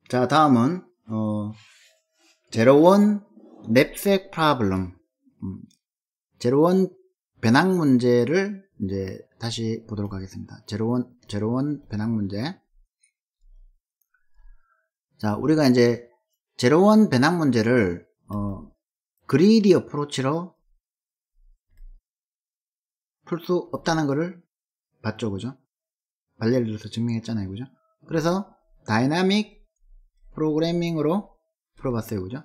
자, 다음은 제로원 냅색 프로블럼, 제로원 배낭 문제를 이제 다시 보도록 하겠습니다. 제로원 배낭 문제. 자, 우리가 이제 제로원 배낭 문제를 그리디 어프로치로 풀 수 없다는 것을 봤죠, 그죠? 발레를 들어서 증명했잖아요, 그죠? 그래서 다이나믹 프로그래밍으로 풀어봤어요, 그죠?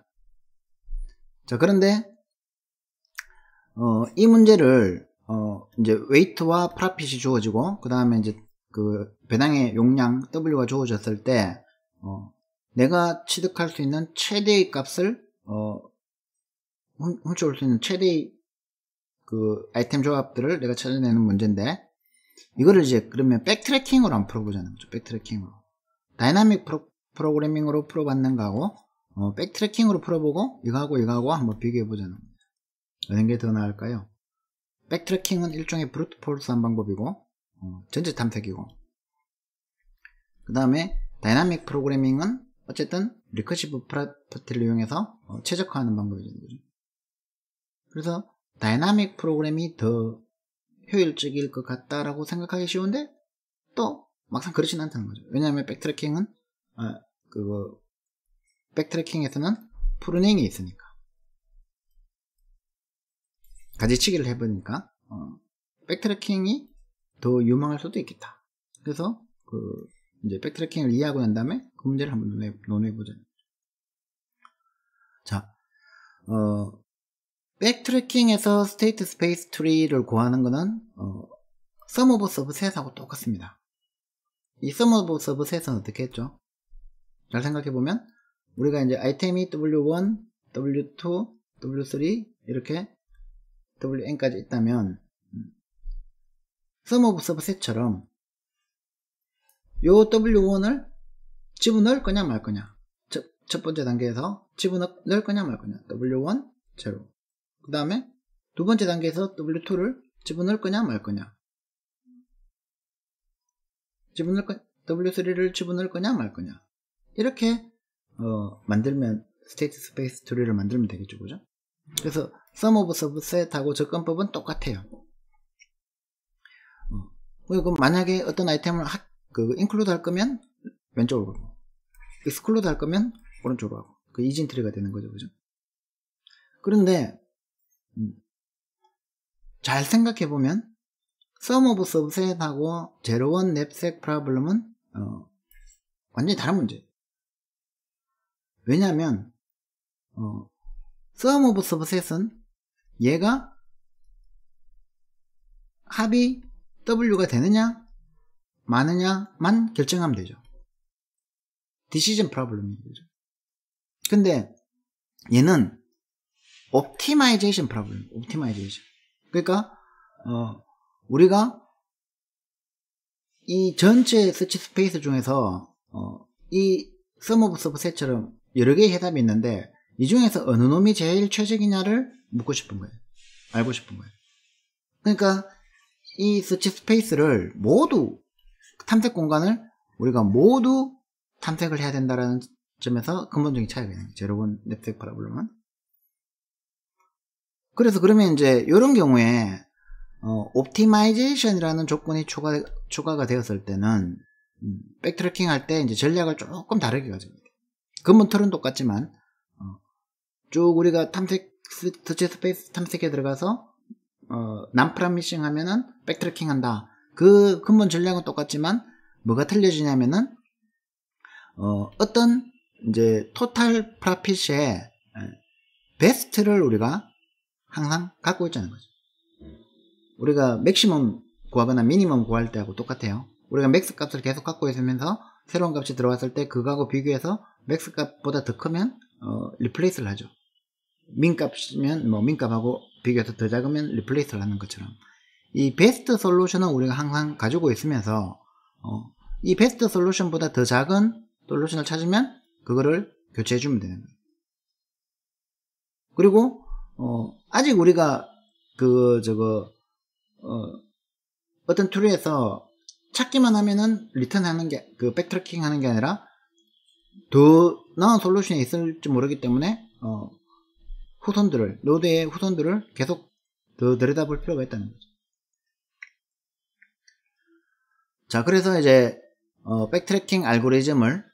자, 그런데 이 문제를 이제 웨이트와 프라핏이 주어지고 그 다음에 이제 그 배낭의 용량 W가 주어졌을 때 내가 취득할 수 있는 최대의 값을 훔쳐올 수 있는 최대의 그 아이템 조합들을 내가 찾아내는 문제인데, 이거를 이제 그러면 백트래킹으로 한번 풀어보자는 거죠. 백트래킹으로. 다이나믹 프로그래밍으로 풀어봤는 거하고 백트래킹으로 풀어보고 이거하고 한번 비교해보자는 거죠. 어느 게 더 나을까요? 백트래킹은 일종의 브루트 폴스한 방법이고 전체 탐색이고, 그 다음에 다이나믹 프로그래밍은 어쨌든 리커시브 프로퍼티를 이용해서 최적화하는 방법이죠. 그래서 다이나믹 프로그램이 더 효율적일 것 같다라고 생각하기 쉬운데 또 막상 그렇진 않다는 거죠. 왜냐하면 백트래킹은 백트래킹에서는 프루닝이 있으니까, 가지치기를 해보니까 백트래킹이 더 유망할 수도 있겠다. 그래서 이제 백트래킹을 이해하고 난 다음에 그 문제를 한번 논해보자. 자, 백트래킹에서 스테이트 스페이스 트리를 구하는 거는 sum of subset하고 똑같습니다. 이 sum of subset은 어떻게 했죠? 잘 생각해보면 우리가 이제 아이템이 W1, W2, W3 이렇게 WN까지 있다면 sum of subset처럼 요 W1을 집어넣을 거냐 말 거냐, 첫 번째 단계에서 집어넣을 거냐 말 거냐, W1 제로. 그 다음에 두 번째 단계에서 W2를 집어넣을 거냐 말 거냐, W3를 집어넣을 거냐 말 거냐, 이렇게 만들면 스테이트 스페이스 트리를 만들면 되겠죠, 그죠? 그래서 sum of subset하고 접근법은 똑같아요. 그럼 만약에 어떤 아이템을 include 할 거면 왼쪽으로 가고 exclude 할 거면 오른쪽으로 가고 그 이진 트리가 되는 거죠, 그죠? 그런데 잘 생각해보면 sum of subset하고 제로원 냅색 프로블럼은 완전히 다른 문제예요. 왜냐하면 sum of subset은 얘가 합이 W가 되느냐 마느냐만 결정하면 되죠. 디시전 프로블럼이죠. 근데 얘는 옵티마이제이션 프로블럼, 옵티마이제이션. 그러니까 우리가 이 전체 서치 스페이스 중에서 이 sum of subset처럼 여러 개의 해답이 있는데 이 중에서 어느 놈이 제일 최적이냐를 묻고 싶은 거예요. 알고 싶은 거예요. 그러니까 이 서치 스페이스를 모두, 탐색 공간을 우리가 모두 탐색을 해야 된다는 점에서 근본적인 차이가 있는 거예요. 제로원 냅색 프로블럼은. 그래서 그러면 이제 이런 경우에 옵티마이제이션이라는 조건이 추가가 되었을 때는 백트래킹 할 때 이제 전략을 조금 다르게 가져요. 근본 틀은 똑같지만 쭉 우리가 서치 스페이스 탐색에 들어가서 난프라미싱 하면은 백트래킹 한다. 그 근본 전략은 똑같지만 뭐가 틀려지냐면은 어떤 이제 토탈 프로핏의 베스트를 우리가 항상 갖고 있자는 거죠. 우리가 맥시멈 구하거나 미니멈 구할 때하고 똑같아요. 우리가 맥스 값을 계속 갖고 있으면서 새로운 값이 들어왔을 때 그거하고 비교해서 맥스 값보다 더 크면 리플레이스를 하죠. 민 값이면 민 값하고 비교해서 더 작으면 리플레이스를 하는 것처럼 이 베스트 솔루션은 우리가 항상 가지고 있으면서 이 베스트 솔루션보다 더 작은 솔루션을 찾으면 그거를 교체해 주면 되는 거예요. 그리고 아직 우리가 어떤 툴에서 찾기만 하면은 리턴 하는 게, 백트래킹 하는 게 아니라 더 나은 솔루션이 있을지 모르기 때문에 후손들을, 노드의 후손들을 계속 더 들여다볼 필요가 있다는 거죠. 자, 그래서 이제 백트래킹 알고리즘을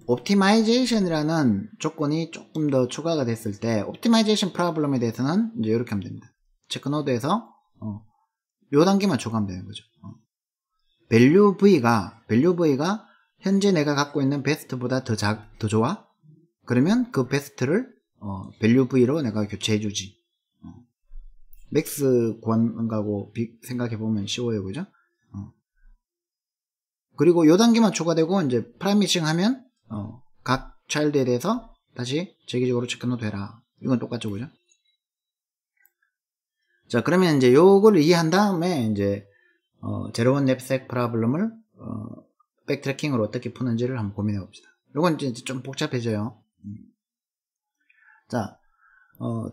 옵티마이제이션이라는 조건이 조금 더 추가가 됐을 때, 옵티마이제이션 프로블럼에 대해서는 이제 이렇게 하면 됩니다. 체크 노드에서 요 단계만 추가하면 되는 거죠. value V가 현재 내가 갖고 있는 베스트보다 더 좋아? 그러면 그 베스트를 value V로 내가 교체해 주지. 맥스 구하는 거하고 생각해 보면 쉬워요, 그죠? 그리고 요 단계만 추가되고 이제 프라미싱 하면 각 차일드에 대해서 다시 정기적으로 체크노드 해라. 이건 똑같죠, 그죠? 자, 그러면 이제 요거를 이해한 다음에 이제 제로원 랩색 프로블럼을 백트래킹으로 어떻게 푸는지를 한번 고민해 봅시다. 요건 이제 좀 복잡해져요. 자,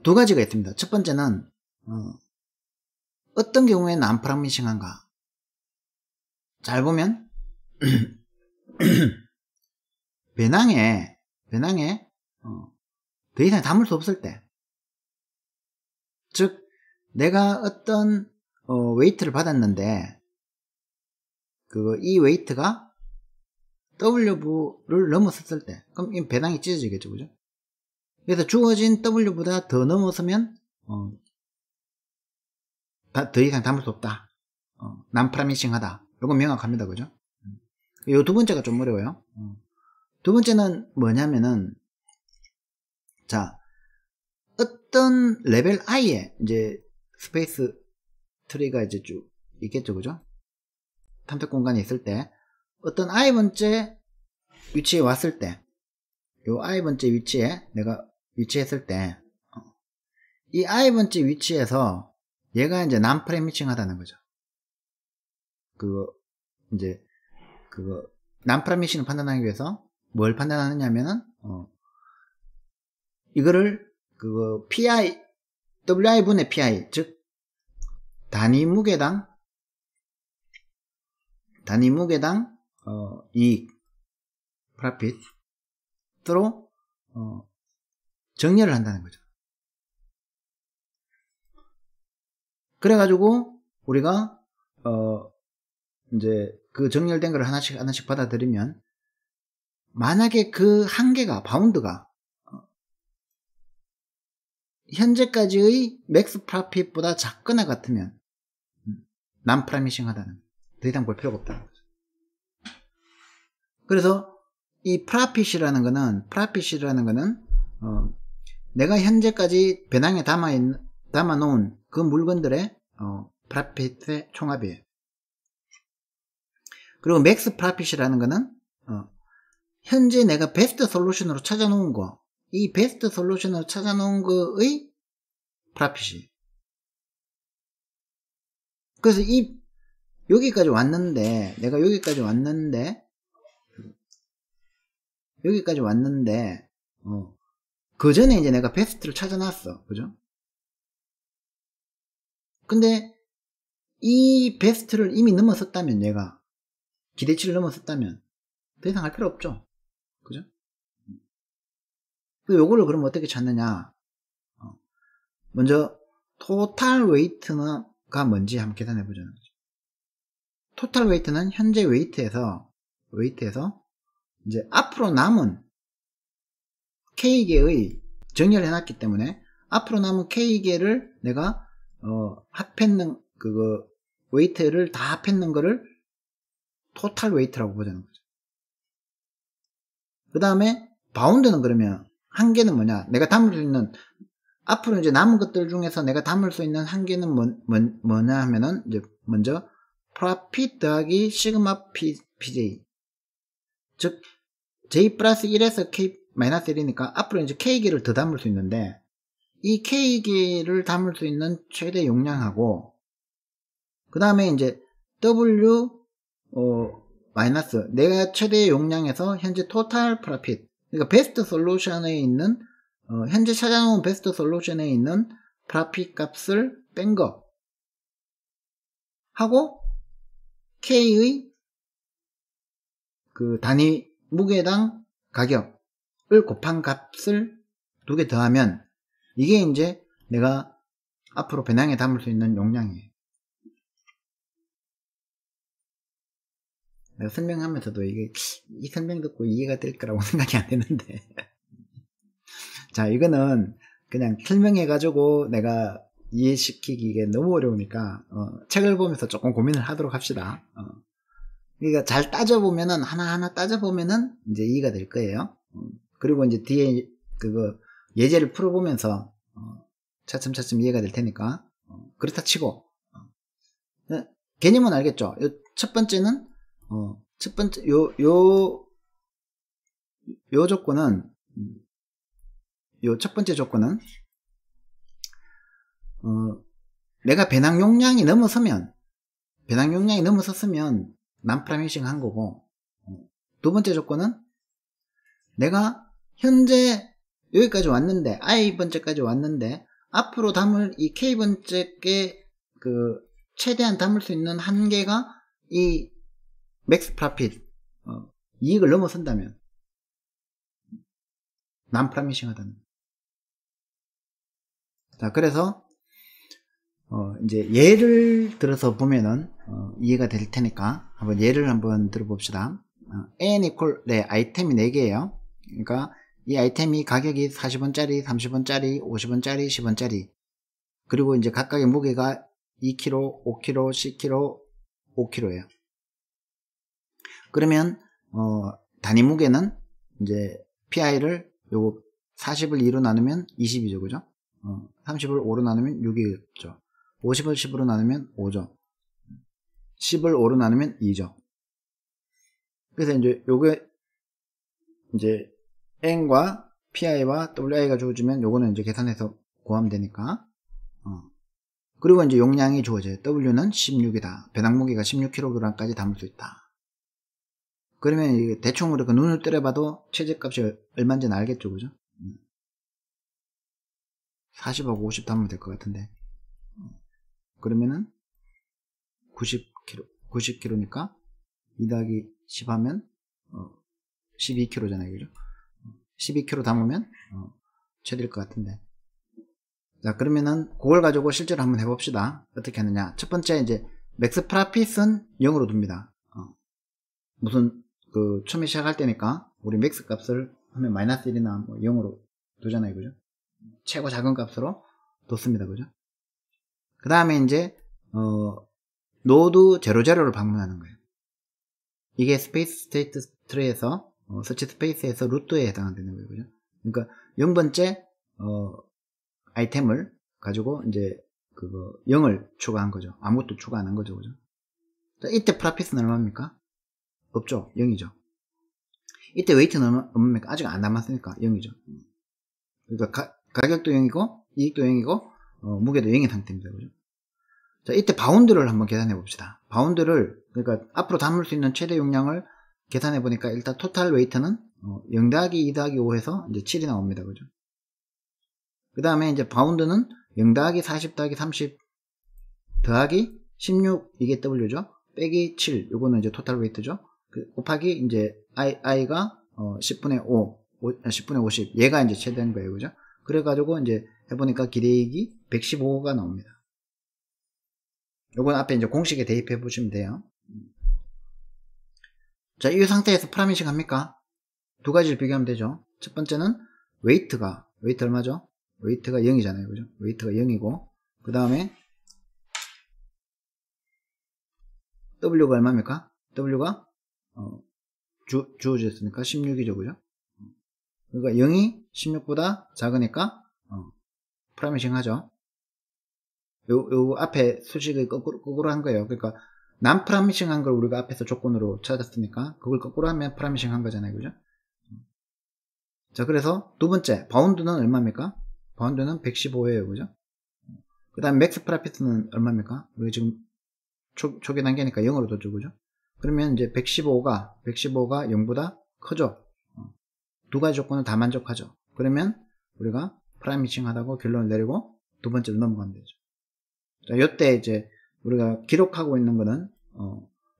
두 가지가 있습니다. 첫 번째는 어떤 경우에는 안 프라미싱한가? 잘 보면 배낭에 더 이상 담을 수 없을 때, 즉 내가 어떤 웨이트를 받았는데 이 웨이트가 W를 넘었을 때, 그럼 이 배낭이 찢어지겠죠, 그죠? 그래서 주어진 W보다 더 넘어서면 더 이상 담을 수 없다. 난프라미싱하다. 이건 명확합니다, 그죠? 요 두 번째가 좀 어려워요. 두 번째는 뭐냐면은, 자, 어떤 레벨 i에 이제 스페이스 트리가 이제 쭉 있겠죠, 그죠? 탐색 공간이 있을 때 어떤 i번째 위치에 왔을 때, 요 i번째 위치에 내가 위치했을 때, 이 i번째 위치에서 얘가 이제 난프라미싱 하다는 거죠. 난프라미싱을 판단하기 위해서 뭘 판단하느냐면은 이거를 PI, WI분의 PI, 즉 단위 무게당 이익, 프로핏으로 정렬을 한다는 거죠. 그래가지고 우리가 이제 그 정렬된 걸 하나씩 받아들이면, 만약에 그 한계가, 바운드가 현재까지의 맥스 프로핏보다 작거나 같으면 난프라미싱 하다는, 더 이상 볼 필요가 없다는 거죠. 그래서 이 프로핏이라는 거는 내가 현재까지 배낭에 담아 놓은 그 물건들의 프로핏의 총합이에요. 그리고 맥스 프로핏이라는 거는 현재 내가 베스트 솔루션으로 찾아놓은 거, 이 베스트 솔루션으로 찾아놓은 거의 프로핏이. 그래서 여기까지 왔는데, 내가 여기까지 왔는데 그 전에 이제 내가 베스트를 찾아놨어, 그죠? 근데 이 베스트를 이미 넘어섰다면, 내가 기대치를 넘어섰다면 더 이상 할 필요 없죠, 그죠? 요거를 그럼 어떻게 찾느냐? 먼저 토탈 웨이트가 뭔지 한번 계산해 보자는 거죠. 토탈 웨이트는 현재 웨이트에서 이제 앞으로 남은 K개의 정렬을 해놨기 때문에, 앞으로 남은 K개를 내가 합했는 웨이트를 다 합했는 거를 토탈 웨이트라고 보자는 거죠. 그 다음에 바운드는, 그러면 한계는 뭐냐? 내가 담을 수 있는, 앞으로 이제 남은 것들 중에서 내가 담을 수 있는 한계는 뭐냐 하면은, 이제 먼저 프로핏 더하기 시그마 PJ, 즉 J 플러스 1에서 K 마이너스 1이니까 앞으로 이제 K개를 더 담을 수 있는데, 이 K개를 담을 수 있는 최대 용량하고, 그 다음에 이제 W 마이너스 내가 최대 용량에서 현재 토탈 프로핏, 그러니까 베스트 솔루션에 있는 현재 찾아놓은 베스트 솔루션에 있는 프로핏 값을 뺀 거 하고, K의 그 단위 무게당 가격을 곱한 값을 2개 더하면 이게 이제 내가 앞으로 배낭에 담을 수 있는 용량이에요. 내가 설명하면서도 이 설명 듣고 이해가 될 거라고 생각이 안 되는데 자, 이거는 그냥 설명해가지고 내가 이해시키기가 너무 어려우니까 책을 보면서 조금 고민을 하도록 합시다. 그러니까 잘 따져보면은 하나하나 따져보면은 이제 이해가 될 거예요. 그리고 이제 뒤에 그거 예제를 풀어보면서 차츰차츰 이해가 될 테니까 그렇다 치고 개념은 알겠죠? 첫 번째는 첫 번째 요 조건은 요 첫 번째 조건은 내가 배낭 용량이 넘어섰으면 난프라미싱 한 거고, 두 번째 조건은 내가 현재 여기까지 왔는데 I번째까지 왔는데 앞으로 담을 이 K번째께 그 최대한 담을 수 있는 한계가 이 맥스 프라핏 이익을 넘어선다면 난프라미싱 하다는. 자, 그래서 이제 예를 들어서 보면은 이해가 될 테니까 한번 예를 한번 들어봅시다. n equal 아이템이 4개예요. 그러니까 이 아이템이 가격이 40원짜리, 30원짜리, 50원짜리, 10원짜리, 그리고 이제 각각의 무게가 2kg, 5kg, 10kg, 5kg예요. 그러면 단위 무게는 이제 PI를 요거 40을 2로 나누면 20이죠, 그죠? 30을 5로 나누면 6이겠죠. 50을 10으로 나누면 5죠. 10을 5로 나누면 2죠. 그래서 이제 요게 이제 N과 PI와 WI가 주어지면 요거는 이제 계산해서 구하면 되니까. 그리고 이제 용량이 주어져요. W는 16이다. 배낭 무게가 16kg까지 담을 수 있다. 그러면 이게 대충 우리가 눈을 때려봐도 최저값이 얼마인지는 알겠죠, 그죠? 40하고 50 담으면 될 것 같은데. 그러면은 90kg니까 2 더하기 10 하면 12kg잖아요, 그죠? 12kg 담으면 최대일 것 같은데. 자, 그러면은 그걸 가지고 실제로 한번 해봅시다. 어떻게 하느냐. 첫 번째 이제 맥스 프라핏은 0으로 둡니다. 무슨 그 처음에 시작할 때니까 우리 맥스 값을 하면 마이너스 1이나 뭐 0으로 두잖아요, 그죠? 최고 작은 값으로 뒀습니다, 그죠? 그 다음에 이제 노드 00를 방문하는 거예요. 이게 스페이스 스테이트 트리에서 서치 스페이스에서 루트에 해당되는 거예요, 그죠? 그러니까 0번째 아이템을 가지고 이제 그거 0을 추가한 거죠. 아무것도 추가 안 한 거죠, 그죠? 자, 이때 프라핏은 얼마입니까? 없죠, 0이죠. 이때 웨이트는 얼마입니까? 아직 안 남았으니까 0이죠. 그러니까 가격도 0이고 이익도 0이고 무게도 0인 상태입니다, 그죠? 자, 이때 바운드를 한번 계산해 봅시다. 바운드를, 그러니까 앞으로 담을 수 있는 최대 용량을 계산해 보니까 일단 토탈 웨이트는 0 더하기 2 더하기 5 해서 이제 7이 나옵니다, 그죠? 그 다음에 이제 바운드는 0 더하기 40 더하기 30 더하기 16, 이게 W죠? 빼기 7, 요거는 이제 토탈 웨이트죠? 곱하기 이제 I가 10분의 5, 10분의 50, 얘가 이제 최대인 거예요, 그죠? 그래가지고 이제 해보니까 기대이익이 115가 나옵니다. 요건 앞에 이제 공식에 대입해 보시면 돼요. 자, 이 상태에서 프라미싱 합니까? 두 가지를 비교하면 되죠. 첫 번째는 웨이트 얼마죠? 웨이트가 0이잖아요, 그죠? 웨이트가 0이고, 그 다음에 W가 얼마입니까? W가 주어졌으니까 16이죠, 그죠? 그러니까 0이 16보다 작으니까 프라미싱 하죠. 요 앞에 수식을 거꾸로 한 거예요. 그러니까 난 프라미싱 한 걸 우리가 앞에서 조건으로 찾았으니까 그걸 거꾸로 하면 프라미싱 한 거잖아요, 그죠? 자, 그래서 두 번째 바운드는 얼마입니까? 바운드는 115예요, 그죠? 그 다음에 맥스 프라핏은 얼마입니까? 우리 지금 초기 단계니까 0으로 뒀죠, 그죠? 그러면 이제 115가 0보다 크죠? 두 가지 조건은 다 만족하죠. 그러면 우리가 프라미싱 하다고 결론을 내리고 두 번째로 넘어가면 되죠. 자, 요때 이제 우리가 기록하고 있는 거는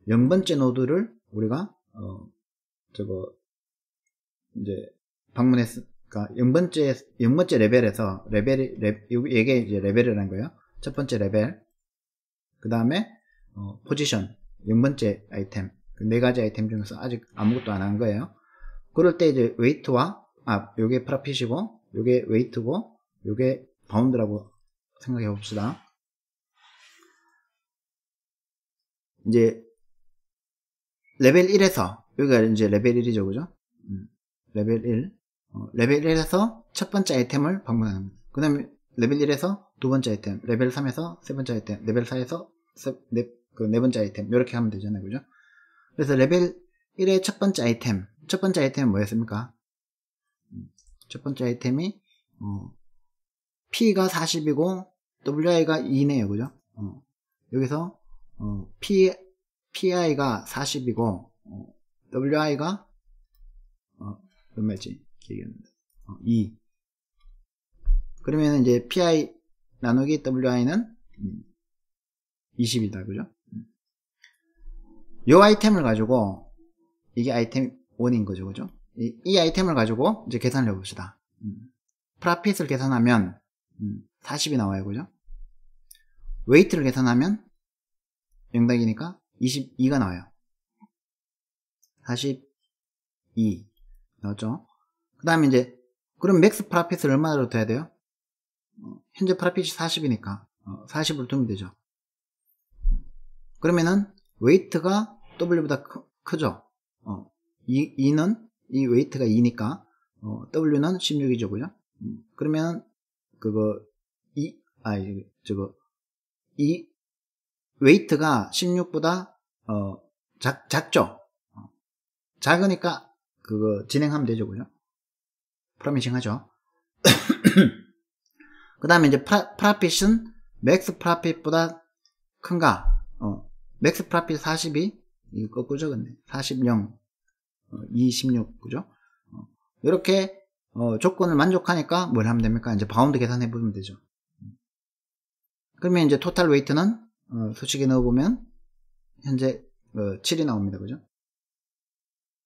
0번째 노드를 우리가 이제 방문했으니까 0번째 레벨에서 이게 이제 레벨이라는 거예요. 첫 번째 레벨. 그 다음에 포지션 0번째 아이템. 그 4가지 아이템 중에서 아직 아무것도 안 한 거예요. 그럴 때 이제 웨이트와 요게 프라핏이고 요게 웨이트고 요게 바운드라고 생각해 봅시다. 이제 레벨 1에서 여기가 이제 레벨 1이죠, 그죠? 레벨 1. 레벨 1에서 첫 번째 아이템을 방문하는 거예요. 그 다음에 레벨 1에서 두 번째 아이템, 레벨 3에서 세 번째 아이템, 레벨 4에서 네 번째 아이템, 이렇게 하면 되잖아요, 그죠? 그래서 레벨 1의 첫 번째 아이템은 뭐였습니까? 첫 번째 아이템이 P가 40이고 WI가 2네요, 그죠? 여기서 PI가 40이고 WI가 얼마였지? 기억이 안 난다. 2. 그러면 이제 PI 나누기 WI는 20이다, 그죠? 요 아이템을 가지고 이게 아이템 1인 거죠, 그죠? 이 아이템을 가지고 이제 계산을 해봅시다. 프라핏을 계산하면 40이 나와요, 그죠? 웨이트를 계산하면 0닭이니까 22가 나와요. 42 나왔죠? 그 다음에 이제 그럼 맥스 프라핏을 얼마로 둬야 돼요? 현재 프라핏이 40이니까 40으로 두면 되죠. 그러면은 웨이트가 W보다 크죠? 이 웨이트가 2니까 W는 16이죠, 그죠? 그러면 이 웨이트가 16보다 작죠? 작으니까 진행하면 되죠, 그죠? 프로미싱 하죠. 그 다음에 이제 프라핏은 맥스 프라핏보다 큰가? 맥스 프라핏 40이 이거 거꾸로 적었네. 40, 0, 26, 그죠? 이렇게 조건을 만족하니까 뭘 하면 됩니까? 이제 바운드 계산해 보면 되죠. 그러면 이제 토탈 웨이트는 수식에 넣어보면 현재 7이 나옵니다, 그죠?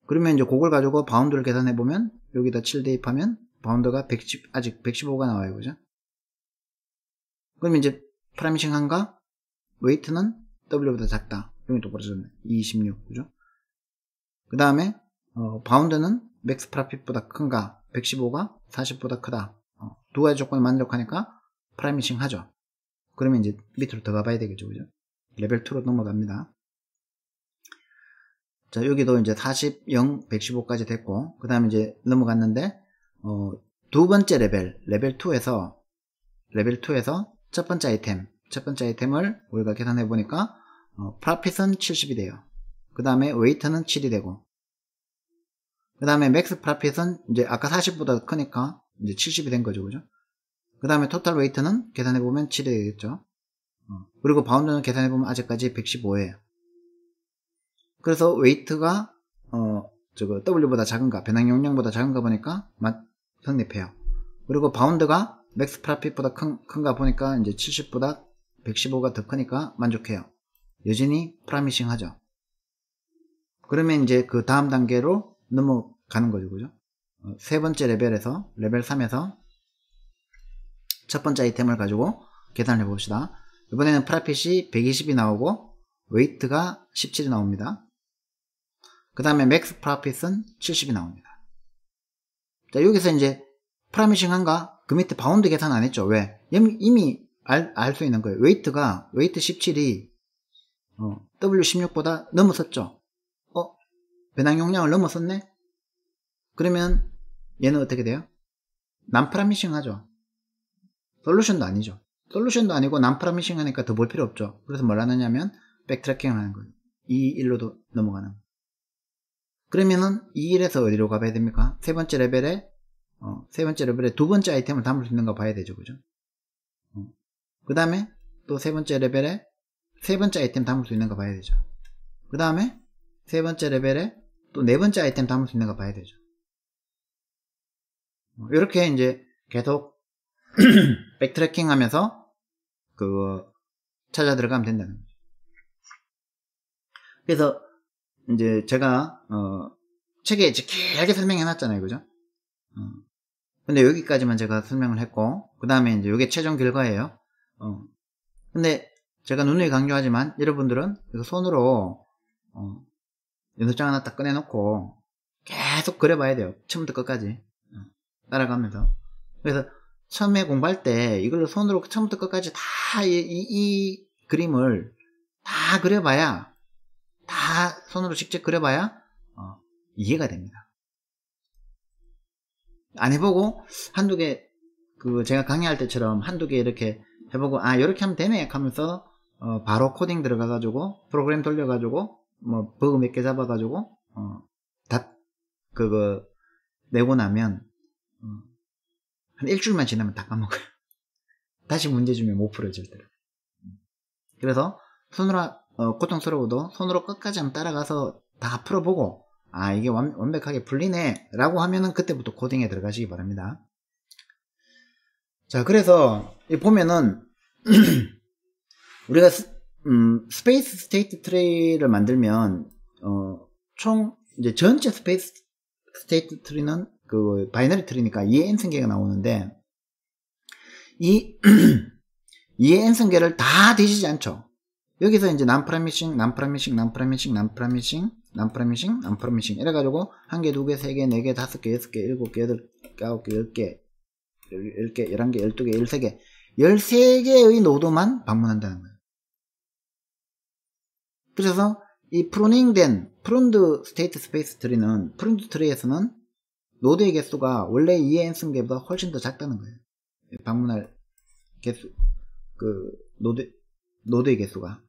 그러면 이제 그걸 가지고 바운드를 계산해 보면 여기다 7 대입하면 바운드가 아직 115가 나와요, 그죠? 그러면 이제 프라미싱한가? 웨이트는 W보다 작다. 여기 똑바로 적었네. 26, 그죠? 그 다음에 바운드는 맥스 프라핏보다 큰가? 115가 40보다 크다. 두 가지 조건을 만족하니까 프라미싱 하죠. 그러면 이제 밑으로 더 가봐야 되겠죠, 그죠? 레벨 2로 넘어갑니다. 자, 여기도 이제 40, 0, 115까지 됐고, 그 다음에 이제 넘어갔는데, 두 번째 레벨 2에서 첫 번째 아이템을 우리가 계산해 보니까, 프라핏은 70이 돼요. 그 다음에 웨이트는 7이 되고, 그 다음에 맥스 프라핏은 이제 아까 40보다 크니까 이제 70이 된 거죠, 그죠? 그 다음에 토탈 웨이트는 계산해 보면 7이 되겠죠. 그리고 바운드는 계산해 보면 아직까지 115예요. 그래서 웨이트가 W보다 작은가, 배낭 용량보다 작은가 보니까 성립해요. 그리고 바운드가 맥스 프라핏보다 큰가 보니까 이제 70보다 115가 더 크니까 만족해요. 여전히 프라미싱 하죠. 그러면 이제 그 다음 단계로 넘어가는 거죠, 그죠? 세 번째 레벨에서, 레벨 3에서 첫 번째 아이템을 가지고 계산을 해봅시다. 이번에는 프라핏이 120이 나오고 웨이트가 17이 나옵니다. 그 다음에 맥스 프라핏은 70이 나옵니다. 자, 여기서 이제 프라미싱한가? 그 밑에 바운드 계산 안 했죠. 왜? 이미 알 수 있는 거예요. 웨이트 17이 W16보다 넘어섰죠. 배낭 용량을 넘어섰네? 그러면 얘는 어떻게 돼요? 난프라미싱 하죠. 솔루션도 아니죠. 솔루션도 아니고 난프라미싱 하니까 더 볼 필요 없죠. 그래서 뭘 하느냐면 백트래킹을 하는 거예요. 이 일로도 넘어가는 거예요. 그러면은 이 일에서 어디로 가봐야 됩니까? 세 번째 레벨에 두 번째 아이템을 담을 수 있는가 봐야 되죠, 그죠? 그 다음에 또 세 번째 레벨에 세 번째 아이템 담을 수 있는가 봐야 되죠. 그 다음에 세 번째 레벨에 또 네 번째 아이템 담을 수 있는가 봐야 되죠. 이렇게 이제 계속 백트래킹 하면서 찾아 들어가면 된다는 거죠. 그래서 이제 제가 책에 이제 길게 설명해 놨잖아요. 그죠? 근데 여기까지만 제가 설명을 했고, 그 다음에 이제 이게 최종 결과예요. 근데 제가 누누이 강조하지만 여러분들은 이거 손으로 연습장 하나 딱 꺼내놓고 계속 그려봐야 돼요. 처음부터 끝까지 따라가면서. 그래서 처음에 공부할 때 이걸로 손으로 처음부터 끝까지 다 이 그림을 다 그려봐야, 다 손으로 직접 그려봐야 이해가 됩니다. 안 해보고 한두 개, 제가 강의할 때처럼 한두 개 이렇게 해보고 이렇게 하면 되네 하면서 바로 코딩 들어가가지고 프로그램 돌려가지고 뭐 버그 몇 개 잡아가지고 다 그거 내고 나면 한 일주일만 지나면 다 까먹어요. 다시 문제 주면 못 풀어요 절대로. 그래서 손으로 고통스러워도 손으로 끝까지 한번 따라가서 다 풀어보고 이게 완벽하게 풀리네 라고 하면은 그때부터 코딩에 들어가시기 바랍니다. 자, 그래서 보면은 우리가 스페이스 스테이트 트리를 만들면 총 이제 전체 스페이스 스테이트 트리는 그 바이너리 트리니까 2의 n승계가 나오는데 이 2의 n승계를 다 뒤지지 않죠. 여기서 이제 난프라미싱 이래가지고 1개, 2개, 3개, 4개, 5개, 6개, 7개, 8개, 9개, 10개, 10개, 11개, 12개, 13개 13개의 노드만 방문한다는 거예요. 그래서 이 프룬드 스테이트 스페이스 트리는, 프룬드 트리에서는 노드의 개수가 원래 2의 n승계보다 훨씬 더 작다는 거예요. 방문할 개수, 노드의 개수가.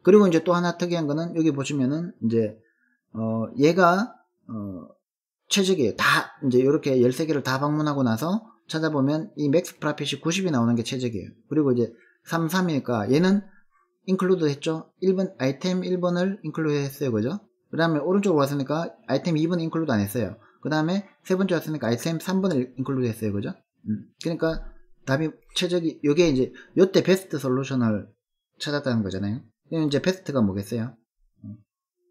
그리고 이제 또 하나 특이한 거는 여기 보시면은 이제 얘가 최적이에요. 다 이제 이렇게 13개를 다 방문하고 나서 찾아보면 이 맥스 프라핏이 90이 나오는 게 최적이에요. 그리고 이제 33이니까 얘는 인클루드 했죠. 1번 아이템 1번을 인클루드 했어요. 그죠? 그 다음에 오른쪽으로 왔으니까 아이템 2번 인클루드 안 했어요. 그 다음에 세 번째 왔으니까 아이템 3번을 인클루드 했어요. 그죠? 그러니까 답이 최적이, 요게 이제 요때 베스트 솔루션을 찾았다는 거잖아요. 이제 베스트가 뭐겠어요?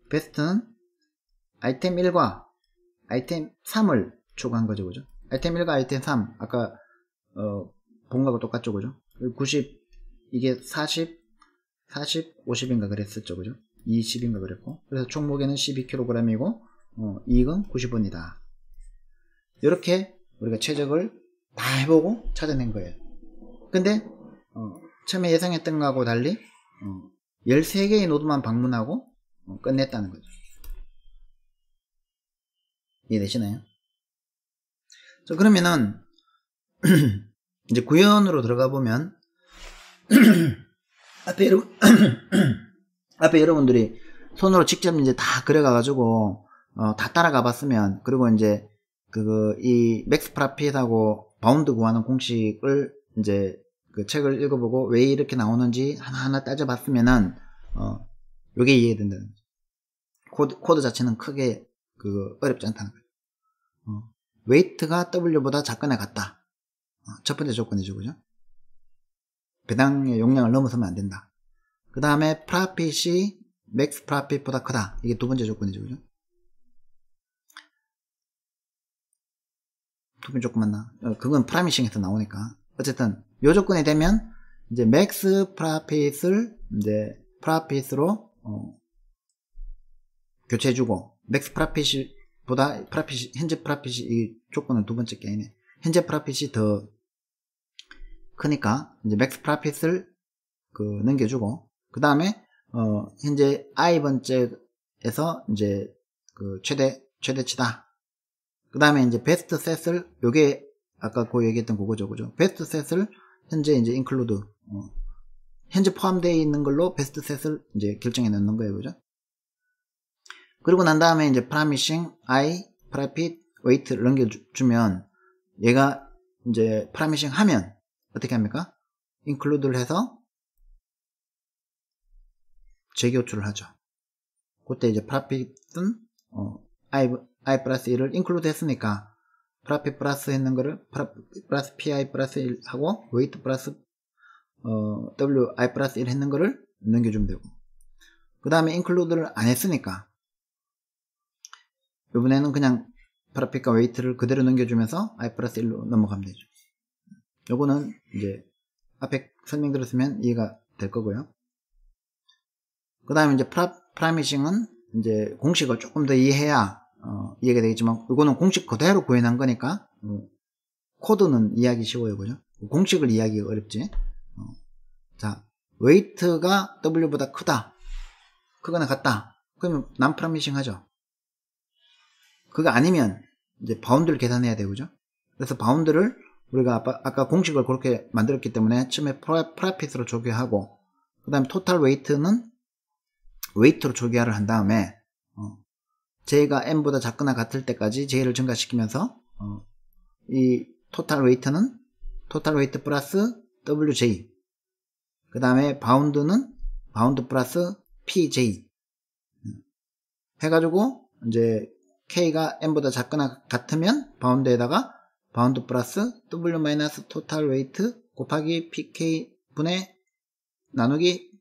베스트는 아이템 1과 아이템 3을 추가한 거죠. 그죠? 아이템 1과 아이템 3 아까 본 거하고 똑같죠. 그죠? 90 이게 40 50인가 그랬었죠. 그죠? 20인가 그랬고, 그래서 총 무게는 12kg이고 이익은 90원이다. 이렇게 우리가 최적을 다 해보고 찾아낸 거예요. 근데 처음에 예상했던 거하고 달리 13개의 노드만 방문하고 끝냈다는 거죠. 이해되시나요? 자, 그러면은 이제 구현으로 들어가 보면 앞에 여러분들이 손으로 직접 이제 다 그려가가지고 다 따라가 봤으면, 그리고 이제 이 맥스 프라핏하고 바운드 구하는 공식을 이제 그 책을 읽어보고 왜 이렇게 나오는지 하나하나 따져봤으면은 요게 이해된다는 거죠. 코드 자체는 크게 어렵지 않다는 거예요. 웨이트가 W보다 작거나 같다. 첫 번째 조건이죠. 그죠? 배당의 용량을 넘어서면 안 된다. 그 다음에 프라핏이 맥스 프라핏보다 크다. 이게 두 번째 조건이죠. 그죠? 두 번째 조건 맞나? 그건 프라미싱에서 나오니까. 어쨌든 요 조건이 되면 이제 맥스 프라핏을 이제 프라핏으로 교체해주고, 맥스 프라핏보다 현재 프라핏이, 이 조건은 두 번째 게 아니네. 현재 프라핏이 더 크니까 이제 맥스 프라핏을 넘겨주고, 그 다음에 현재 i번째에서 이제 최대치다. 그 다음에 이제 베스트 셋을, 요게 아까 얘기했던 그거죠. 그죠? 베스트 셋을 현재 이제 인클루드, 현재 포함되어 있는 걸로 베스트 셋을 이제 결정해 놓는 거예요. 그죠? 그리고 난 다음에 이제 프라미싱, 프라핏, 웨이트를 넘겨주면 얘가 이제 프라미싱 하면 어떻게 합니까? 인클루드를 해서 재교출을 하죠. 그때 이제 프라핏은 i 플러스 1을 인클루드 했으니까 프라핏 플러스 했는 거를 플러스 pi 플러스 1 하고 웨이트 플러스 wi 플러스 1 했는 거를 넘겨주면 되고, 그 다음에 인클루드를 안 했으니까 이번에는 그냥 프라핏과 웨이트를 그대로 넘겨주면서 i 플러스 1로 넘어가면 되죠. 요거는 이제 앞에 설명 들었으면 이해가 될 거고요. 그 다음에 이제 프라미싱은 이제 공식을 조금 더 이해해야 이해가 되겠지만, 이거는 공식 그대로 구현한 거니까 코드는 이해하기 쉬워요. 그죠? 공식을 이해하기가 어렵지. 자, 웨이트가 W보다 크다, 크거나 같다, 그러면 난 프라미싱 하죠. 그거 아니면 이제 바운드를 계산해야 되고, 그죠? 그래서 바운드를 우리가 아까 공식을 그렇게 만들었기 때문에 처음에 프라핏으로 조교하고, 그 다음에 토탈 웨이트는 웨이트로 조교를 한 다음에 j가 n보다 작거나 같을 때까지 j를 증가시키면서 이 토탈 웨이트는 토탈 웨이트 플러스 wj, 그 다음에 바운드는 바운드 플러스 pj 해가지고 이제 k가 n보다 작거나 같으면 바운드에다가 바운드 플러스 w 마이너스 토탈 웨이트 곱하기 pk 분의 나누기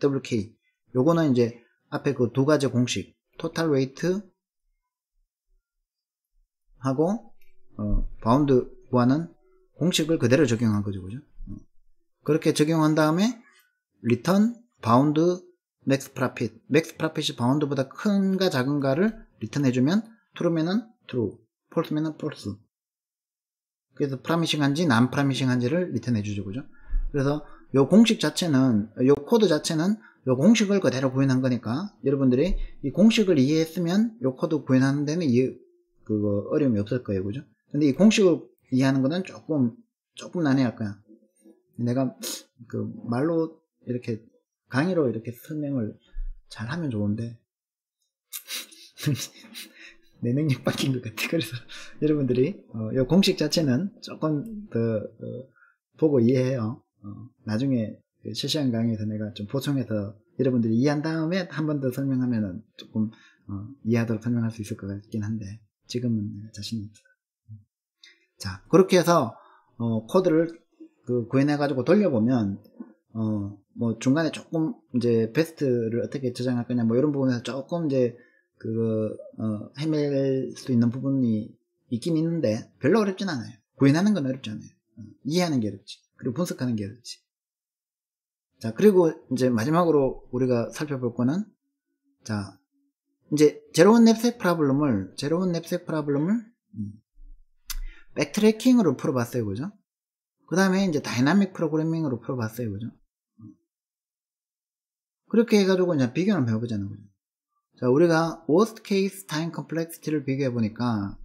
wk. 요거는 이제 앞에 그 두 가지 공식, 토탈 웨이트 하고 바운드 구하는 공식을 그대로 적용한 거죠. 그죠? 그렇게 적용한 다음에 리턴 바운드 맥스 프라핏, 맥스 프라핏이 바운드보다 큰가 작은가를 리턴해주면 true면은 true, false면은 false. 그래서 프라미싱한지 난 프라미싱한지를 리턴해주죠. 그죠? 그래서 요 공식 자체는, 요 코드 자체는 요 공식을 그대로 구현한 거니까 여러분들이 이 공식을 이해했으면 요 코드 구현하는 데는 그거 어려움이 없을 거예요. 그죠? 근데 이 공식을 이해하는 거는 조금 난해할 거야. 내가 그 말로 이렇게 강의로 이렇게 설명을 잘 하면 좋은데 내 능력 바뀐 것 같아. 그래서 여러분들이 이 공식 자체는 조금 더 보고 이해해요. 나중에 실시간 강의에서 내가 좀 보충해서 여러분들이 이해한 다음에 한 번 더 설명하면은 조금 이해하도록 설명할 수 있을 것 같긴 한데 지금은 자신이 없어요. 자, 그렇게 해서 코드를 구현해 가지고 돌려보면 뭐 중간에 조금 이제 베스트를 어떻게 저장할 거냐 뭐 이런 부분에서 조금 이제 헤맬 수 있는 부분이 있긴 있는데 별로 어렵진 않아요. 구현하는 건 어렵지 않아요. 이해하는 게 어렵지. 그리고 분석하는 게 어렵지. 자, 그리고 이제 마지막으로 우리가 살펴볼 거는, 자, 이제 제로원 냅색 프로블럼을 백트래킹으로 풀어봤어요. 그죠? 그 다음에 이제 다이나믹 프로그래밍으로 풀어봤어요. 그죠? 그렇게 해가지고 이제 비교를 한번 해보자는 거죠. 자, 우리가 worst case time complexity를 비교해보니까,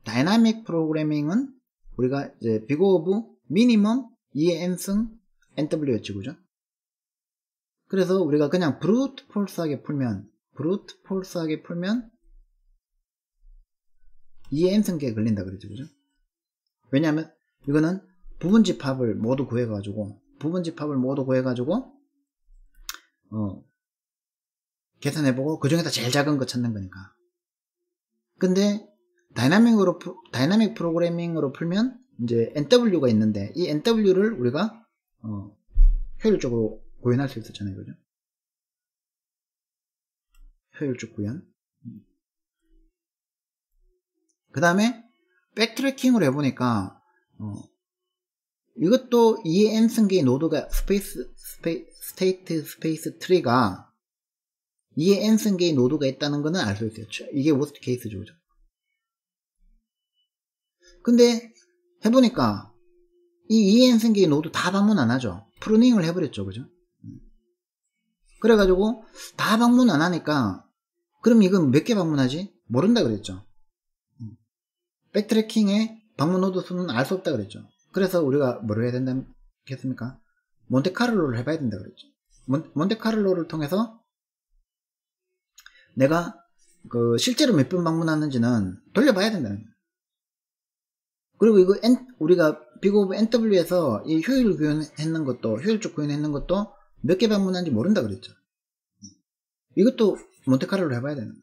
다이나믹 프로그래밍은 우리가 이제 big of minimum EN승 NW였지, 그죠? 그래서 우리가 그냥 브루트 폴스하게 풀면 EN승계에 걸린다 그러죠, 그죠? 왜냐하면 이거는 부분집합을 모두 구해가지고 계산해보고 그 중에서 제일 작은 거 찾는 거니까. 근데 다이나믹 프로그래밍으로 풀면 이제 NW가 있는데 이 NW를 우리가 효율적으로 구현할 수 있었잖아요. 그죠? 효율적 구현. 그 다음에 백트래킹으로 해보니까 이것도 EN승계의 노드가 스테이트 스페이스 트리가 EN승계의 노드가 있다는 거는 알 수 있어요. 이게 워스트 케이스죠. 그죠? 근데 해보니까 이 EN승계의 노드 다 방문 안 하죠. 프루닝을 해버렸죠. 그죠? 그래가지고 다 방문 안 하니까 그럼 이건 몇 개 방문하지? 모른다 그랬죠. 백트래킹의 방문 노드 수는 알 수 없다 그랬죠. 그래서 우리가 뭐를 해야 된다겠습니까? 몬테카를로를 해봐야 된다 그랬죠. 몬테카를로를 통해서 내가 실제로 몇 번 방문하는지는 돌려봐야 된다는 거예요. 그리고 이거 우리가 빅 오브 NW에서 이 효율적 구현했는 것도 몇 개 방문하는지 모른다 그랬죠. 이것도 몬테카를로 해봐야 되는 거예요.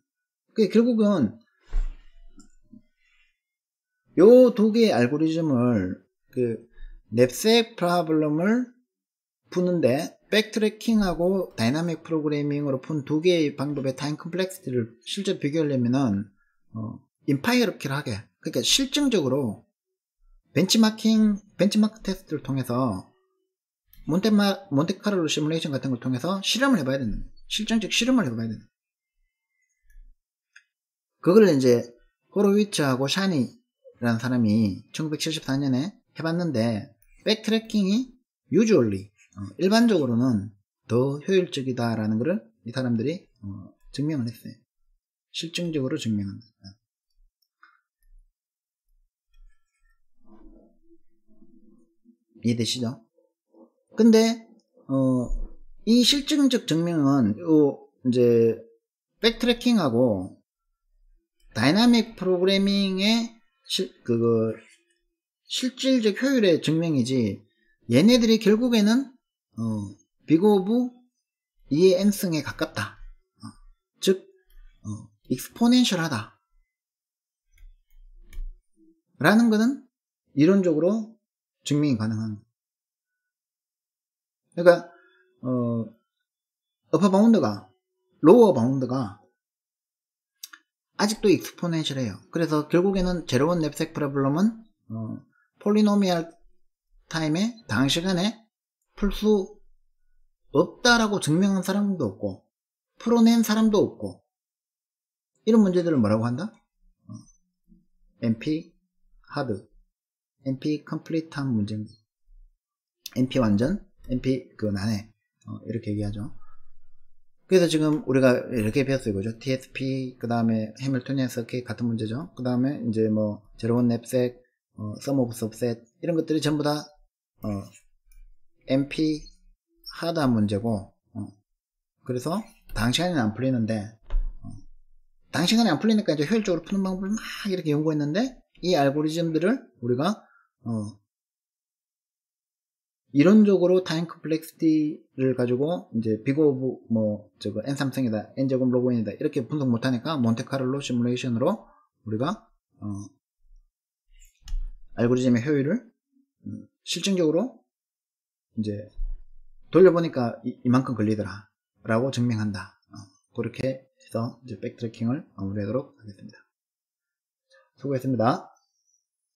그게 결국은 요 두 개의 알고리즘을 냅색 프로블럼을 푸는데 백트래킹하고 다이나믹 프로그래밍으로 푼 두 개의 방법의 타임 컴플렉시티를 실제 비교하려면은 인파이어럽게 그러니까 실증적으로 벤치마크 테스트를 통해서 몬테카를로 시뮬레이션 같은 걸 통해서 실험을 해봐야 되는 거예요. 실증적 실험을 해봐야 되는 거예요. 그걸 이제 호로위츠하고 샤니라는 사람이 1974년에 해봤는데 백트래킹이 usually 일반적으로는 더 효율적이다라는 것을 이 사람들이 증명을 했어요. 실증적으로 증명한다. 이해되시죠? 근데 이 실증적 증명은 이제 백트래킹하고 다이나믹 프로그래밍의 실질적 효율의 증명이지, 얘네들이 결국에는 빅 오브 2의 n승에 가깝다. 즉 익스포넨셜하다 라는 것은 이론적으로 증명이 가능한 거예요. 그러니까 어퍼 바운드가, 로어 바운드가 아직도 익스포넨셜해요. 그래서 결국에는 제로원 냅색 프로블럼은 폴리노미얼 타임에 단시간에 풀 수 없다라고 증명한 사람도 없고 풀어낸 사람도 없고, 이런 문제들을 뭐라고 한다? NP 하드, NP 컴플리트한 문제입니다. NP 완전, NP 난해, 이렇게 얘기하죠. 그래서 지금 우리가 이렇게 배웠어요. 그죠? TSP, 그 다음에 해밀토니안 서킷 같은 문제죠. 그 다음에 이제 뭐, 제로원 냅색, sum of subset, 이런 것들이 전부 다, NP 하드한 문제고, 그래서 단시간에는 안 풀리는데, 단시간에 안 풀리니까 이제 효율적으로 푸는 방법을 막 이렇게 연구했는데, 이 알고리즘들을 우리가, 이론적으로 타임 컴플렉시티를 가지고 이제 빅 오브 n3승이다, n제곱 로그 n이다 이렇게 분석 못하니까 몬테카를로 시뮬레이션으로 우리가 알고리즘의 효율을 실증적으로 이제 돌려보니까 이만큼 걸리더라 라고 증명한다. 그렇게 해서 이제 백트래킹을 마무리하도록 하겠습니다. 수고했습니다.